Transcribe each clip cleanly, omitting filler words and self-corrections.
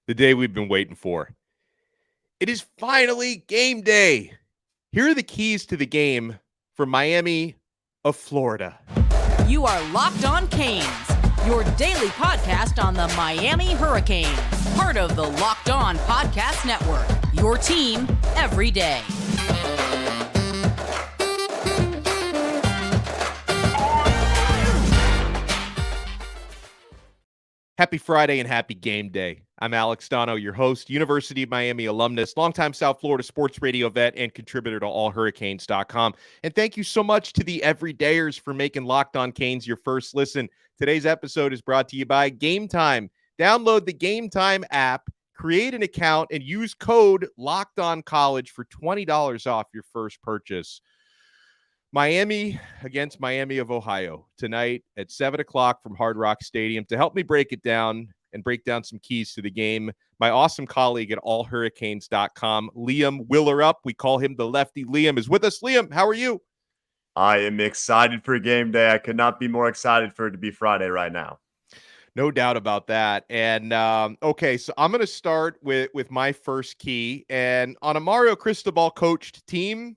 the day we've been waiting for. It is finally game day. Here are the keys to the game for Miami of Florida. You are Locked On Canes, your daily podcast on the Miami Hurricanes, part of the Locked On Podcast Network, your team every day. Happy Friday and happy game day. I'm Alex Donno, your host, University of Miami alumnus, longtime South Florida sports radio vet, and contributor to allhurricanes.com. And thank you so much to the everydayers for making Locked On Canes your first listen. Today's episode is brought to you by Game Time. Download the Game Time app, create an account, and use code LOCKEDONCollege for $20 off your first purchase. Miami against Miami of Ohio tonight at 7 o'clock from Hard Rock Stadium. To help me break it down and break down some keys to the game, my awesome colleague at allhurricanes.com, Liam Willerup, we call him the lefty. Liam is with us. Liam, how are you? I am excited for game day. I could not be more excited for it to be Friday right now. No doubt about that. And okay, so I'm going to start with my first key. And on a Mario Cristobal coached team,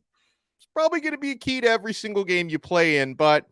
probably going to be a key to every single game you play in, but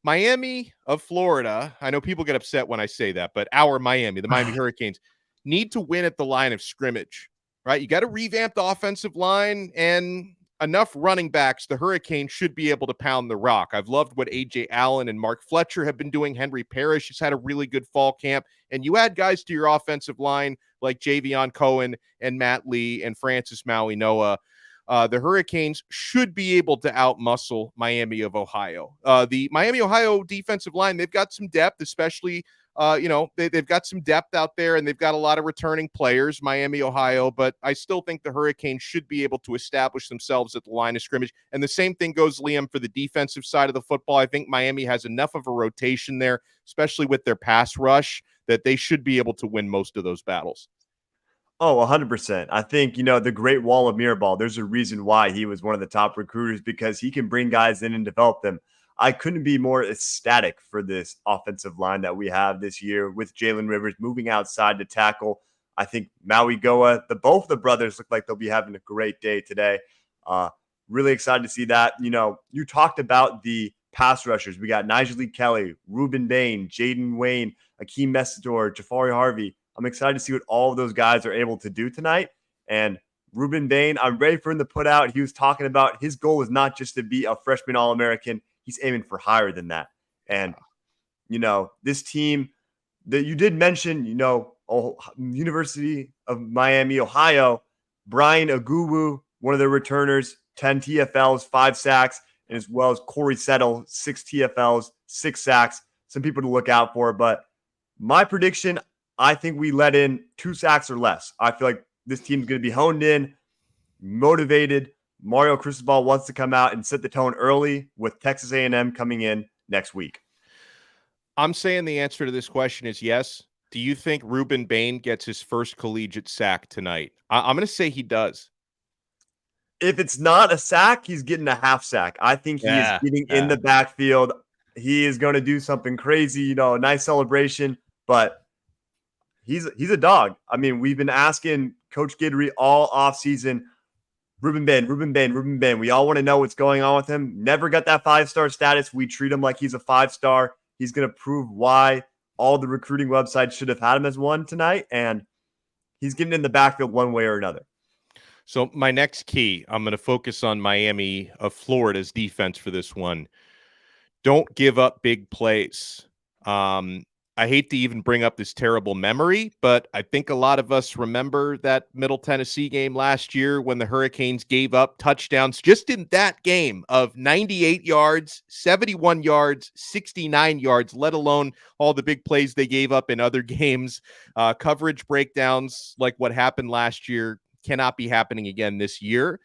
Miami of Florida, I know people get upset when I say that, but our Miami, the Miami Hurricanes, need to win at the line of scrimmage, right? You got to revamp the offensive line and enough running backs. The Hurricanes should be able to pound the rock. I've loved what A.J. Allen and Mark Fletcher have been doing. Henry Parrish has had a really good fall camp, and you add guys to your offensive line like Javion Cohen and Matt Lee and Francis Maui-Noah. The Hurricanes should be able to outmuscle Miami of Ohio. The Miami, Ohio defensive line, they've got some depth, especially, they've got some depth out there, and they've got a lot of returning players, Miami, Ohio, but I still think the Hurricanes should be able to establish themselves at the line of scrimmage. And the same thing goes, Liam, for the defensive side of the football. I think Miami has enough of a rotation there, especially with their pass rush, that they should be able to win most of those battles. Oh, 100%. I think, the great wall of Mirabal, there's a reason why he was one of the top recruiters, because he can bring guys in and develop them. I couldn't be more ecstatic for this offensive line that we have this year with Jalen Rivers moving outside to tackle. I think Maui Goa, both the brothers look like they'll be having a great day today. Really excited to see that. You talked about the pass rushers. We got Nigel Lee Kelly, Ruben Bain, Jaden Wayne, Akeem Messidor, Jafari Harvey. I'm excited to see what all of those guys are able to do tonight. And Ruben Bain, I'm ready for him to put out. He was talking about his goal is not just to be a freshman All-American. He's aiming for higher than that. And, this team that you did mention, University of Miami, Ohio, Brian Aguwu, one of their returners, 10 TFLs, 5 sacks, and as well as Corey Settle, 6 TFLs, 6 sacks. Some people to look out for. But my prediction, I think we let in 2 sacks or less. I feel like this team's going to be honed in, motivated. Mario Cristobal wants to come out and set the tone early with Texas A&M coming in next week. I'm saying the answer to this question is yes. Do you think Ruben Bain gets his first collegiate sack tonight? I'm going to say he does. If it's not a sack, he's getting a half sack. I think he is getting in the backfield. He is going to do something crazy, a nice celebration, but he's a dog. I mean, we've been asking Coach Guidry all offseason, Ruben Bain. We all want to know what's going on with him. Never got that 5-star status. We treat him like he's a 5-star. He's going to prove why all the recruiting websites should have had him as one tonight, and he's getting in the backfield one way or another. So my next key, I'm going to focus on Miami of Florida's defense for this one. Don't give up big plays. I hate to even bring up this terrible memory, but I think a lot of us remember that Middle Tennessee game last year when the Hurricanes gave up touchdowns just in that game of 98 yards, 71 yards, 69 yards, let alone all the big plays they gave up in other games. Coverage breakdowns like what happened last year cannot be happening again this year.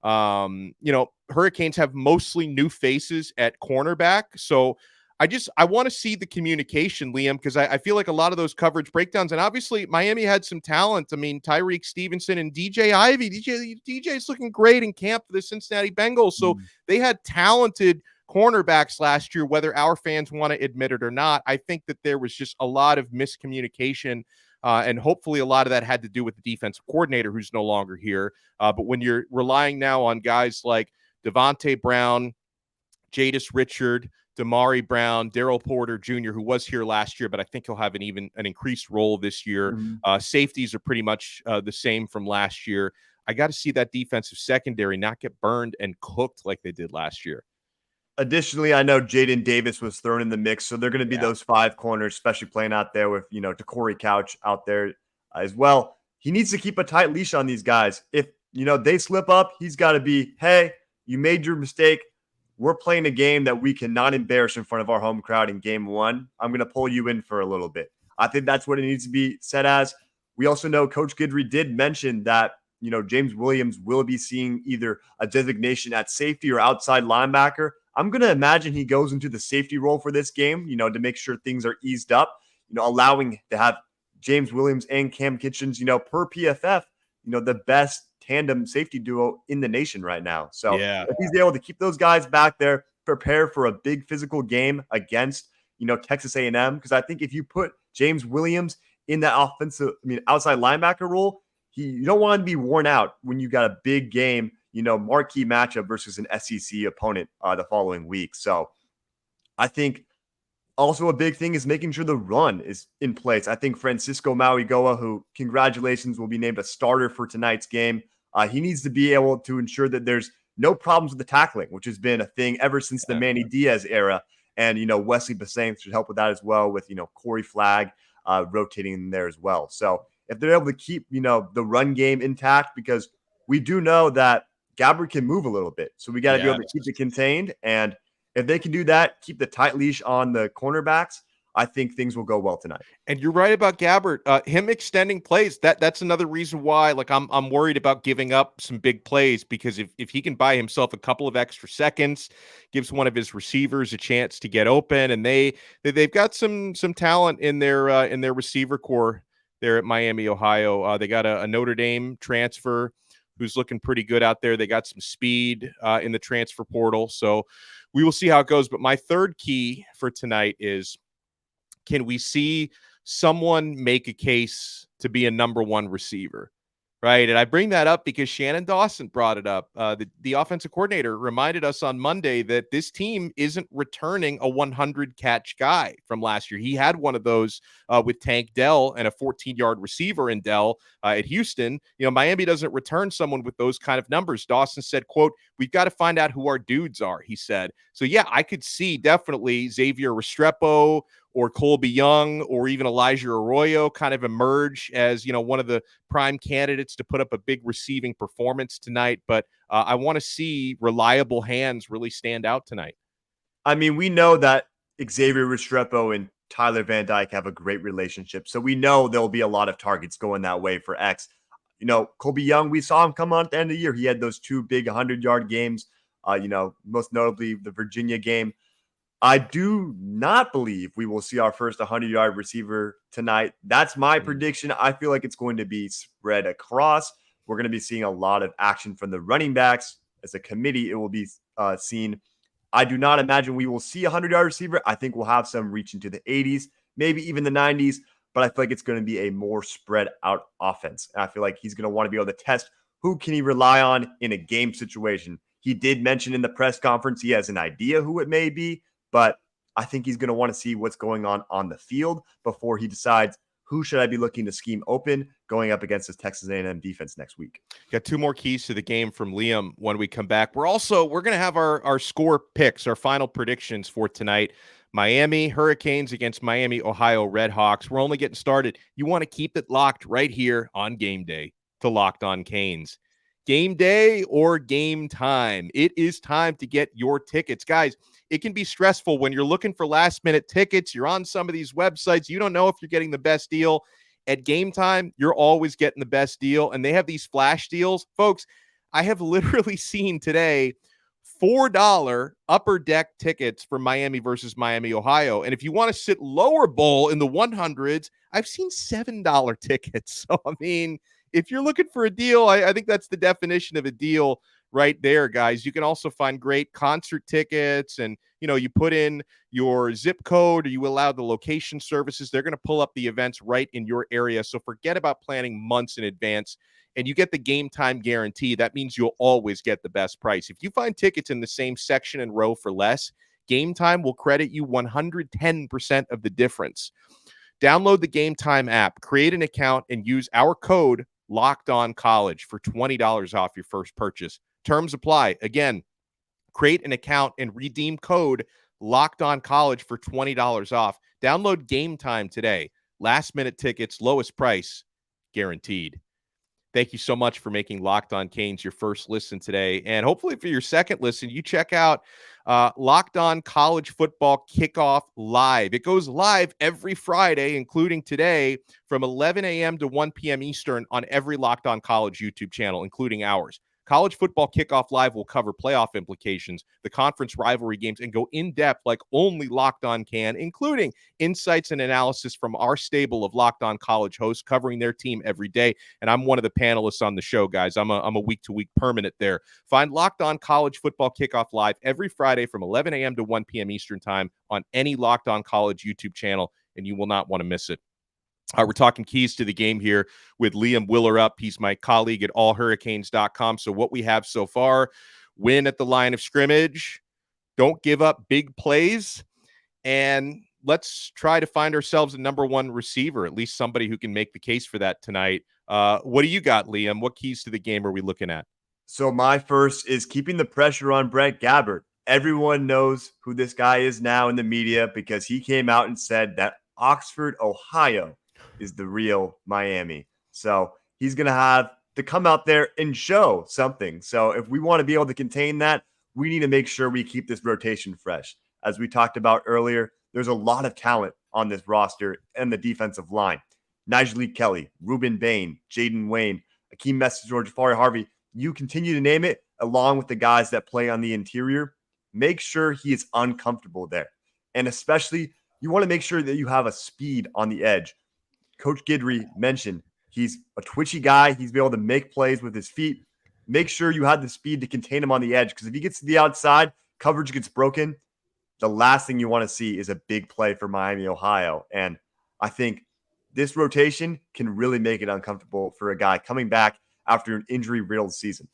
Hurricanes have mostly new faces at cornerback, so I want to see the communication, Liam, because I feel like a lot of those coverage breakdowns, and obviously Miami had some talent. I mean, Tyreek Stevenson and DJ Ivey. DJ's looking great in camp for the Cincinnati Bengals. So they had talented cornerbacks last year, whether our fans want to admit it or not. I think that there was just a lot of miscommunication And hopefully a lot of that had to do with the defensive coordinator who's no longer here. But when you're relying now on guys like Davonte Brown, Jadais Richard, Damari Brown, Daryl Porter Jr., who was here last year, but I think he'll have an increased role this year. Mm-hmm. Safeties are pretty much the same from last year. I got to see that defensive secondary not get burned and cooked like they did last year. Additionally, I know Jaden Davis was thrown in the mix, so they're going to be those 5 corners, especially playing out there with, DeCorey Couch out there as well. He needs to keep a tight leash on these guys. If, they slip up, he's got to be, hey, you made your mistake. We're playing a game that we cannot embarrass in front of our home crowd in game 1. I'm going to pull you in for a little bit. I think that's what it needs to be said as. We also know Coach Guidry did mention that, James Williams will be seeing either a designation at safety or outside linebacker. I'm going to imagine he goes into the safety role for this game, to make sure things are eased up, allowing to have James Williams and Cam Kitchens, per PFF, the best tandem safety duo in the nation right now. So if he's able to keep those guys back there, prepare for a big physical game against, Texas A&M, because I think if you put James Williams in that outside linebacker role, you don't want to be worn out when you got a big game, marquee matchup versus an SEC opponent the following week. So I think also a big thing is making sure the run is in place. I think Francisco Mauigoa, who congratulations will be named a starter for tonight's game, he needs to be able to ensure that there's no problems with the tackling, which has been a thing ever since the Manny Diaz era. And, Wesley Bassang should help with that as well with, Corey Flagg rotating in there as well. So if they're able to keep, the run game intact, because we do know that Gabbert can move a little bit. So we got to be able to keep it contained. And if they can do that, keep the tight leash on the cornerbacks, I think things will go well tonight. And you're right about Gabbert. Him extending plays, that's another reason why I'm worried about giving up some big plays, because if he can buy himself a couple of extra seconds, gives one of his receivers a chance to get open, and they've got some talent in their receiver core there at Miami, Ohio. They got a Notre Dame transfer who's looking pretty good out there. They got some speed in the transfer portal. So we will see how it goes. But my third key for tonight is, can we see someone make a case to be a number 1 receiver? Right. And I bring that up because Shannon Dawson brought it up. The offensive coordinator reminded us on Monday that this team isn't returning a 100 catch guy from last year. He had one of those with Tank Dell and a 14-yard receiver in Dell at Houston. Miami doesn't return someone with those kind of numbers. Dawson said, quote, "We've got to find out who our dudes are," he said. So, yeah, I could see definitely Xavier Restrepo or Colbie Young or even Elijah Arroyo kind of emerge as, one of the prime candidates to put up a big receiving performance tonight. But I want to see reliable hands really stand out tonight. I mean, we know that Xavier Restrepo and Tyler Van Dyke have a great relationship. So we know there'll be a lot of targets going that way for X. Colbie Young, we saw him come on at the end of the year. He had those 2 big 100-yard games, most notably the Virginia game. I do not believe we will see our first 100-yard receiver tonight. That's my prediction. I feel like it's going to be spread across. We're going to be seeing a lot of action from the running backs. As a committee, it will be seen. I do not imagine we will see a 100-yard receiver. I think we'll have some reach into the 80s, maybe even the 90s, but I feel like it's going to be a more spread out offense. And I feel like he's going to want to be able to test who can he rely on in a game situation. He did mention in the press conference he has an idea who it may be, but I think he's going to want to see what's going on the field before he decides who should I be looking to scheme open going up against this Texas A&M defense next week. Got 2 more keys to the game from Liam when we come back. We're going to have our score picks, our final predictions for tonight. Miami Hurricanes against Miami Ohio Redhawks. We're only getting started. You want to keep it locked right here on Game Day to Locked On Canes. Game day or game time. It is time to get your tickets. Guys, it can be stressful when you're looking for last-minute tickets. You're on some of these websites. You don't know if you're getting the best deal. At Game Time, you're always getting the best deal, and they have these flash deals. Folks, I have literally seen today $4 upper deck tickets for Miami versus Miami, Ohio. And if you want to sit lower bowl in the 100s, I've seen $7 tickets. So, I mean, if you're looking for a deal, I think that's the definition of a deal right there, guys. You can also find great concert tickets, and you put in your zip code, or you allow the location services. They're going to pull up the events right in your area. So forget about planning months in advance, and you get the game time guarantee. That means you'll always get the best price. If you find tickets in the same section and row for less, Game Time will credit you 110% of the difference. Download the Game Time app, create an account, and use our code LOCKEDONCollege for $20 off your first purchase. Terms apply. Again, create an account and redeem code LOCKEDONCollege for $20 off. Download Game Time today. Last minute tickets, lowest price, guaranteed. Thank you so much for making Locked On Canes your first listen today. And hopefully for your second listen, you check out Locked On College Football Kickoff Live. It goes live every Friday, including today, from 11 a.m. to 1 p.m. Eastern on every Locked On College YouTube channel, including ours. College Football Kickoff Live will cover playoff implications, the conference rivalry games, and go in-depth like only Locked On can, including insights and analysis from our stable of Locked On College hosts covering their team every day. And I'm one of the panelists on the show, guys. I'm a week-to-week permanent there. Find Locked On College Football Kickoff Live every Friday from 11 a.m. to 1 p.m. Eastern Time on any Locked On College YouTube channel, and you will not want to miss it. We're talking keys to the game here with Liam Willerup. He's my colleague at allhurricanes.com. So what we have so far: win at the line of scrimmage, don't give up big plays, and let's try to find ourselves a number one receiver, at least somebody who can make the case for that tonight. What do you got, Liam? What keys to the game are we looking at? So my first is keeping the pressure on Brett Gabbert. Everyone knows who this guy is now in the media because he came out and said that Oxford, Ohio is the real Miami. So he's going to have to come out there and show something. So if we want to be able to contain that, we need to make sure we keep this rotation fresh. As we talked about earlier, there's a lot of talent on this roster and the defensive line. Nigel Kelly, Ruben Bain, Jaden Wayne, Akeem Messenger, Jafari Harvey. You continue to name it, along with the guys that play on the interior. Make sure he is uncomfortable there. And especially, you want to make sure that you have a speed on the edge. Coach Guidry mentioned he's a twitchy guy. He's able to make plays with his feet. Make sure you have the speed to contain him on the edge, because if he gets to the outside, coverage gets broken. The last thing you want to see is a big play for Miami, Ohio. And I think this rotation can really make it uncomfortable for a guy coming back after an injury-riddled season.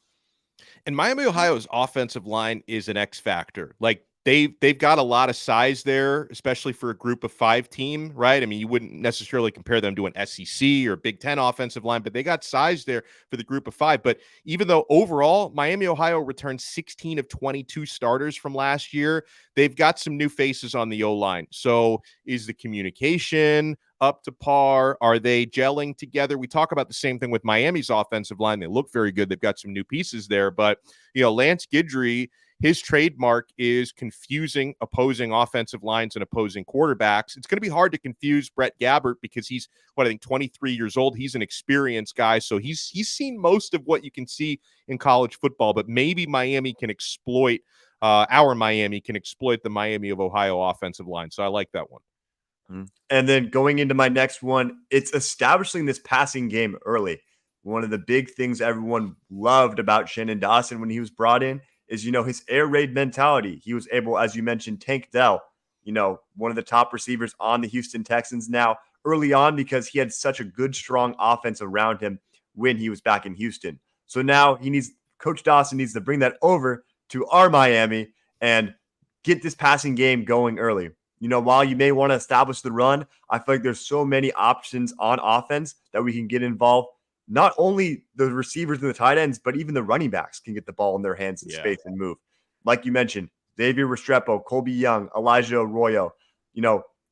And Miami, Ohio's offensive line is an X factor. Like, they've got a lot of size there, especially for a group of 5 team, right? I mean, you wouldn't necessarily compare them to an SEC or Big Ten offensive line, but they got size there for the group of 5. But even though overall Miami, Ohio returned 16 of 22 starters from last year, they've got some new faces on the O-line. So is the communication up to par? Are they gelling together? We talk about the same thing with Miami's offensive line. They look very good. They've got some new pieces there, but Lance Guidry, his trademark is confusing opposing offensive lines and opposing quarterbacks. It's going to be hard to confuse Brett Gabbert because he's, 23 years old. He's an experienced guy, so he's seen most of what you can see in college football, but maybe Miami can exploit the Miami of Ohio offensive line. So I like that one. And then going into my next one, it's establishing this passing game early. One of the big things everyone loved about Shannon Dawson when he was brought in is, his air raid mentality. He was able, as you mentioned, Tank Dell, one of the top receivers on the Houston Texans now early on, because he had such a good, strong offense around him when he was back in Houston. So now Coach Dawson needs to bring that over to our Miami and get this passing game going early. While you may want to establish the run, I feel like there's so many options on offense that we can get involved. Not only the receivers and the tight ends, but even the running backs can get the ball in their hands in space and move. Like you mentioned, Xavier Restrepo, Colbie Young, Elijah Arroyo.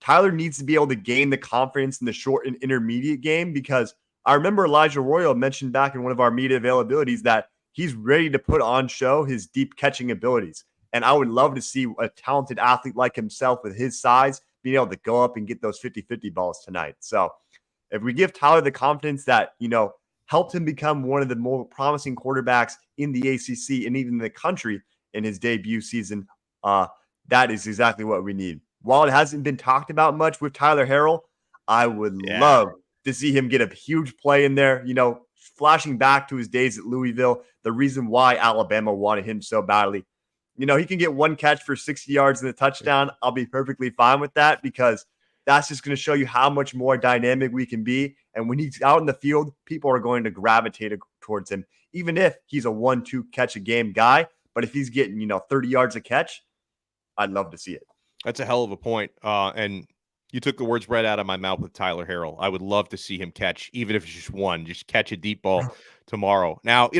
Tyler needs to be able to gain the confidence in the short and intermediate game, because I remember Elijah Arroyo mentioned back in one of our media availabilities that he's ready to put on show his deep catching abilities. And I would love to see a talented athlete like himself with his size being able to go up and get those 50-50 balls tonight. So if we give Tyler the confidence that, helped him become one of the more promising quarterbacks in the ACC and even the country in his debut season, that is exactly what we need. While it hasn't been talked about much with Tyler Harrell, I would love to see him get a huge play in there, flashing back to his days at Louisville, the reason why Alabama wanted him so badly. He can get one catch for 60 yards and a touchdown. I'll be perfectly fine with that because that's just going to show you how much more dynamic we can be. And when he's out in the field, people are going to gravitate towards him, even if he's a 1-2 catch a game guy. But if he's getting, 30 yards a catch, I'd love to see it. That's a hell of a point. And you took the words right out of my mouth with Tyler Harrell. I would love to see him catch, even if it's just one, just catch a deep ball tomorrow. Now,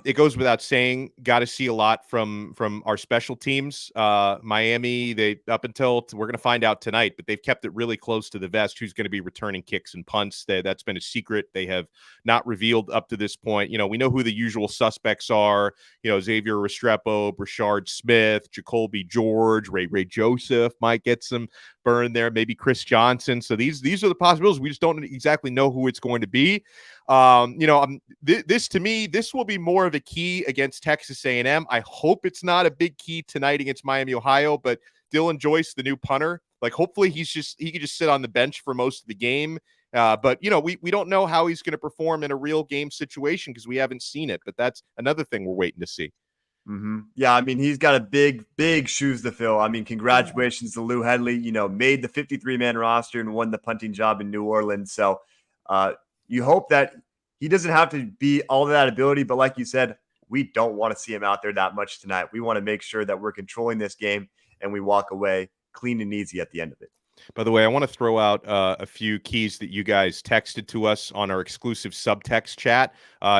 it goes without saying, got to see a lot from our special teams. Miami, we're going to find out tonight, but they've kept it really close to the vest who's going to be returning kicks and punts. That's been a secret. They have not revealed up to this point. We know who the usual suspects are. Xavier Restrepo, Brashard Smith, Jacoby George, Ray Joseph might get some burn there. Maybe Chris Johnson. So these are the possibilities. We just don't exactly know who it's going to be. This to me, this will be more of a key against Texas A&M. I hope it's not a big key tonight against Miami, Ohio, but Dylan Joyce, the new punter, hopefully he can just sit on the bench for most of the game. But we don't know how he's going to perform in a real game situation because we haven't seen it, but that's another thing we're waiting to see. Mm-hmm. Yeah, he's got a big shoes to fill. Congratulations to Lou Headley, made the 53-man roster and won the punting job in New Orleans. So you hope that he doesn't have to be all of that ability, but like you said, we don't want to see him out there that much tonight. We want to make sure that we're controlling this game and we walk away clean and easy at the end of it. By the way, I want to throw out a few keys that you guys texted to us on our exclusive subtext chat.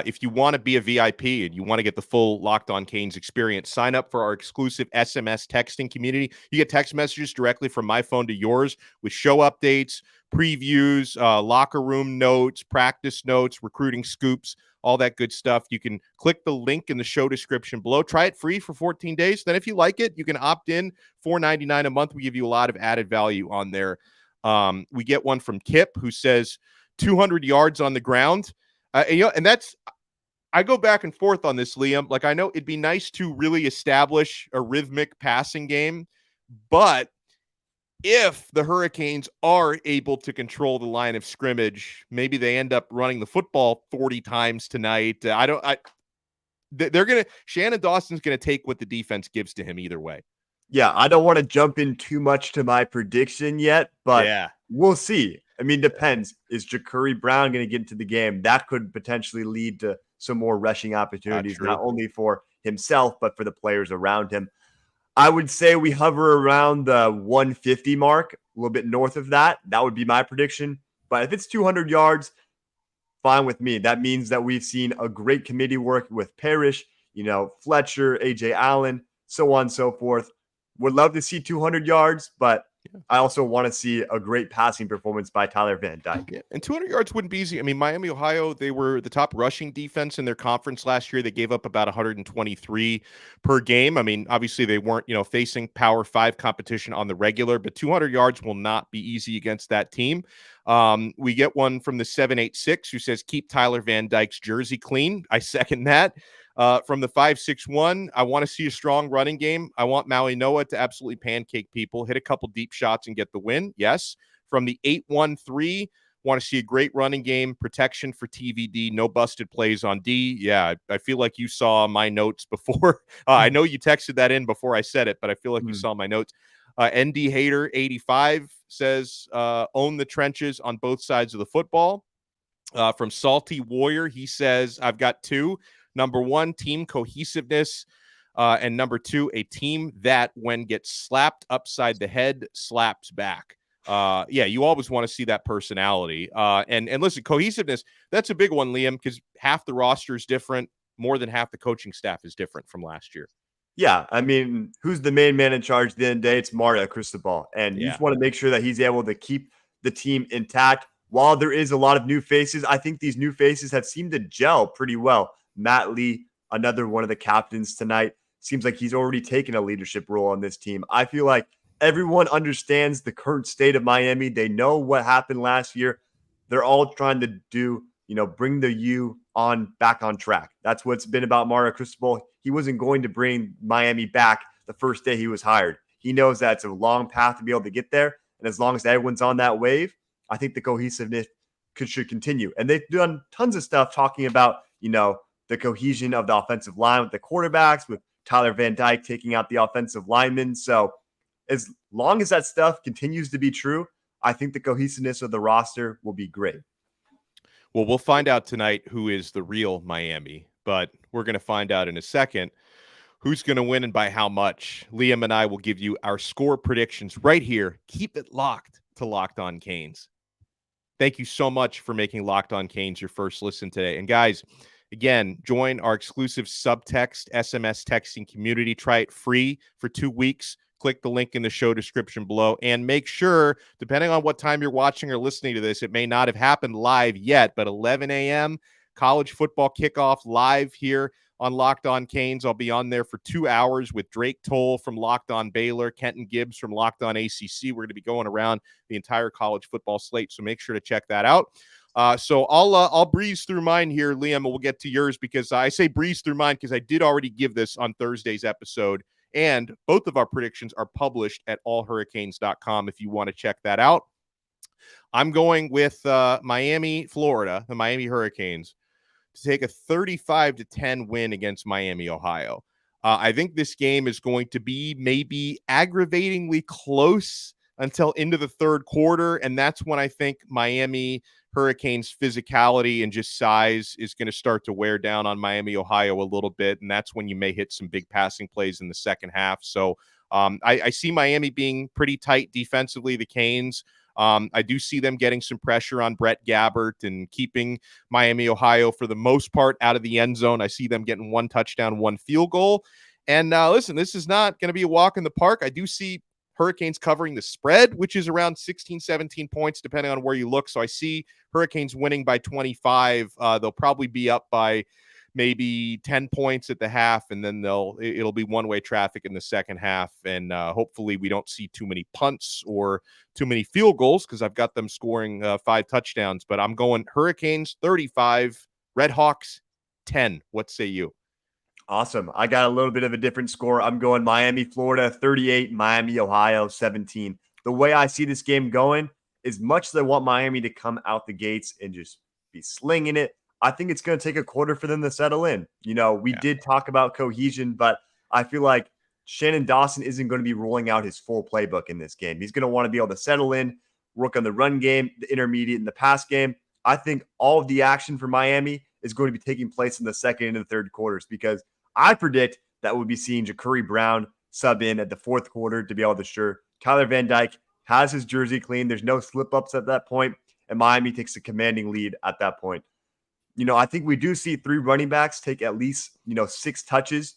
If you want to be a VIP and you want to get the full Locked On Canes experience, sign up for our exclusive SMS texting community. You get text messages directly from my phone to yours with show updates, previews, locker room notes, practice notes, recruiting scoops, all that good stuff. You can click the link in the show description below. Try it free for 14 days. Then if you like it, you can opt in. $4.99 a month. We give you a lot of added value on there. We get one from Kip who says 200 yards on the ground. And that's, I go back and forth on this, Liam. I know it'd be nice to really establish a rhythmic passing game, but if the Hurricanes are able to control the line of scrimmage, maybe they end up running the football 40 times tonight. Shannon Dawson's going to take what the defense gives to him either way. Yeah, I don't want to jump in too much to my prediction yet, but We'll see. Depends. Is Ja'Cory Brown going to get into the game? That could potentially lead to some more rushing opportunities, not only for himself, but for the players around him. I would say we hover around the 150 mark, a little bit north of that. That would be my prediction. But if it's 200 yards, fine with me. That means that we've seen a great committee work with Parrish, Fletcher, AJ Allen, so on and so forth. Would love to see 200 yards, but I also want to see a great passing performance by Tyler Van Dyke. Yeah. And 200 yards wouldn't be easy. Miami, Ohio, they were the top rushing defense in their conference last year. They gave up about 123 per game. Obviously they weren't, facing Power 5 competition on the regular, but 200 yards will not be easy against that team. We get one from the 786 who says, keep Tyler Van Dyke's jersey clean. I second that. From the 561, I want to see a strong running game. I want Maui Noah to absolutely pancake people, hit a couple deep shots and get the win. Yes. From the 813, want to see a great running game, protection for TVD, no busted plays on D. Yeah, I feel like you saw my notes before. I know you texted that in before I said it, but I feel like you saw my notes. ND Hater 85 says, own the trenches on both sides of the football. From Salty Warrior, he says, I've got two. Number one, team cohesiveness. And number two, a team that when gets slapped upside the head, slaps back. You always want to see that personality. And listen, cohesiveness, that's a big one, Liam, because half the roster is different. More than half the coaching staff is different from last year. Yeah, who's the main man in charge at the end of the day? It's Mario Cristobal. And you just want to make sure that he's able to keep the team intact. While there is a lot of new faces, I think these new faces have seemed to gel pretty well. Matt Lee, another one of the captains tonight, seems like he's already taken a leadership role on this team. I feel like everyone understands the current state of Miami. They know what happened last year. They're all trying to do, bring the U back on track. That's what's been about Mario Cristobal. He wasn't going to bring Miami back the first day he was hired. He knows that it's a long path to be able to get there. And as long as everyone's on that wave, I think the cohesiveness should continue. And they've done tons of stuff talking about, the cohesion of the offensive line with the quarterbacks, with Tyler Van Dyke taking out the offensive linemen. So as long as that stuff continues to be true, I think the cohesiveness of the roster will be great. Well, we'll find out tonight who is the real Miami, but we're going to find out in a second who's going to win and by how much. Liam and I will give you our score predictions right here. Keep it locked to Locked On Canes. Thank you so much for making Locked On Canes your first listen today. And guys, again, join our exclusive subtext SMS texting community. Try it free for 2 weeks. Click the link in the show description below, and make sure, depending on what time you're watching or listening to this, it may not have happened live yet, but 11 a.m. college football kickoff live here on Locked On Canes. I'll be on there for 2 hours with Drake Toll from Locked On Baylor, Kenton Gibbs from Locked On ACC. We're going to be going around the entire college football slate, so make sure to check that out. So I'll breeze through mine here, Liam, and we'll get to yours, because I say breeze through mine because I did already give this on Thursday's episode, and both of our predictions are published at allhurricanes.com if you want to check that out. I'm going with Miami, Florida, the Miami Hurricanes, to take a 35-10 win against Miami, Ohio. I think this game is going to be maybe aggravatingly close until into the third quarter, and that's when I think Miami Hurricanes' physicality and just size is going to start to wear down on Miami, Ohio a little bit, and that's when you may hit some big passing plays in the second half. So I see Miami being pretty tight defensively, the Canes. I do see them getting some pressure on Brett Gabbert and keeping Miami, Ohio, for the most part, out of the end zone. I see them getting 1 touchdown, 1 field goal. And listen, this is not going to be a walk in the park. I do see Hurricanes covering the spread, which is around 16, 17 points, depending on where you look. So I see Hurricanes winning by 25. They'll probably be up by maybe 10 points at the half, and then it'll be one-way traffic in the second half. And hopefully we don't see too many punts or too many field goals, because I've got them scoring 5 touchdowns. But I'm going Hurricanes 35, Redhawks 10. What say you? Awesome. I got a little bit of a different score. I'm going Miami, Florida 38, Miami, Ohio 17. The way I see this game going, as much as I want Miami to come out the gates and just be slinging it, I think it's going to take a quarter for them to settle in. We did talk about cohesion, but I feel like Shannon Dawson isn't going to be rolling out his full playbook in this game. He's going to want to be able to settle in, work on the run game, the intermediate, and the pass game. I think all of the action for Miami is going to be taking place in the second and the third quarters, because I predict that we'll be seeing Ja'Cory Brown sub in at the fourth quarter to be able to ensure Tyler Van Dyke has his jersey clean. There's no slip-ups at that point, and Miami takes a commanding lead at that point. I think we do see 3 running backs take at least, 6 touches,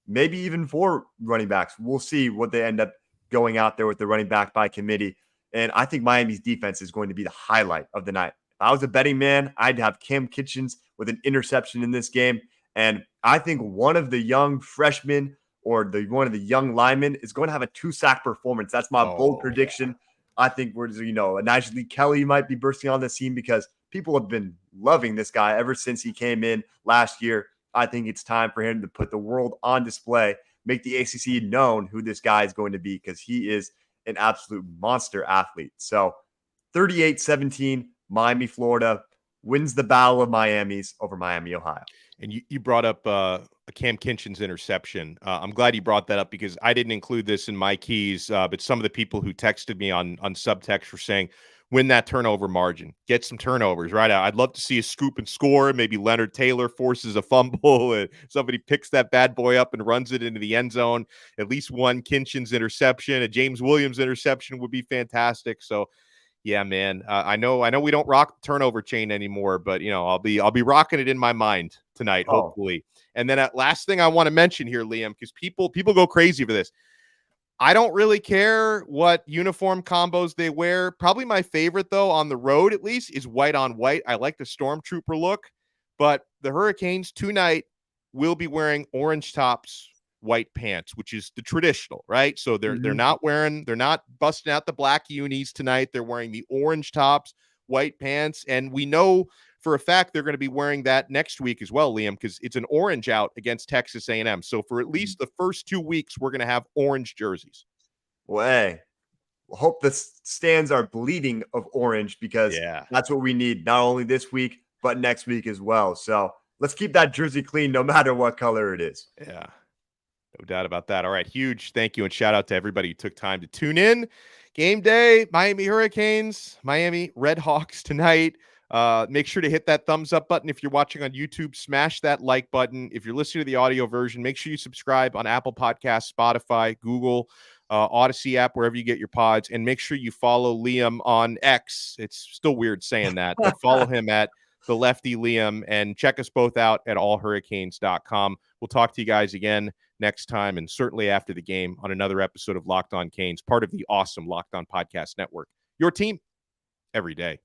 maybe even 4 running backs. We'll see what they end up going out there with the running back by committee. And I think Miami's defense is going to be the highlight of the night. If I was a betting man, I'd have Cam Kitchens with an interception in this game. And I think one of the young freshmen or one of the young linemen is going to have a 2-sack performance. That's my bold prediction. I think a Najee Kelly might be bursting on the scene, because people have been loving this guy ever since he came in last year. I think it's time for him to put the world on display, make the ACC known who this guy is going to be, because he is an absolute monster athlete. So 38-17, Miami, Florida wins the battle of Miami's over Miami, Ohio. And you brought up a Cam Kitchens interception. I'm glad you brought that up, because I didn't include this in my keys, but some of the people who texted me on subtext were saying, win that turnover margin, get some turnovers, right? I'd love to see a scoop and score. Maybe Leonard Taylor forces a fumble and somebody picks that bad boy up and runs it into the end zone. At least one Kitchens interception, a James Williams interception would be fantastic. So yeah, man, I know we don't rock the turnover chain anymore, but I'll be rocking it in my mind tonight, hopefully. And then last thing I want to mention here, Liam, because people go crazy for this. I don't really care what uniform combos they wear. Probably my favorite, though, on the road at least, is white on white. I like the Stormtrooper look, but the Hurricanes tonight will be wearing orange tops, white pants, which is the traditional, right? So they're not busting out the black unis tonight. They're wearing the orange tops, white pants, and we know for a fact they're going to be wearing that next week as well, Liam, because it's an orange out against Texas A&M. So for at least the first 2 weeks, we're going to have orange jerseys. Way. hope the stands are bleeding of orange, because Yeah. that's what we need, not only this week, but next week as well. So let's keep that jersey clean no matter what color it is. Yeah. No doubt about that. All right. Huge thank you and shout out to everybody who took time to tune in. Game day, Miami Hurricanes, Miami Redhawks tonight. Make sure to hit that thumbs up button if you're watching on YouTube. Smash that like button. If you're listening to the audio version, make sure you subscribe on Apple Podcasts, Spotify, Google, Odyssey app, wherever you get your pods. And make sure you follow Liam on X. It's still weird saying that, but follow him at the Lefty Liam, and check us both out at allhurricanes.com. We'll talk to you guys again next time, and certainly after the game, on another episode of Locked On Canes, part of the awesome Locked On Podcast Network. Your team every day.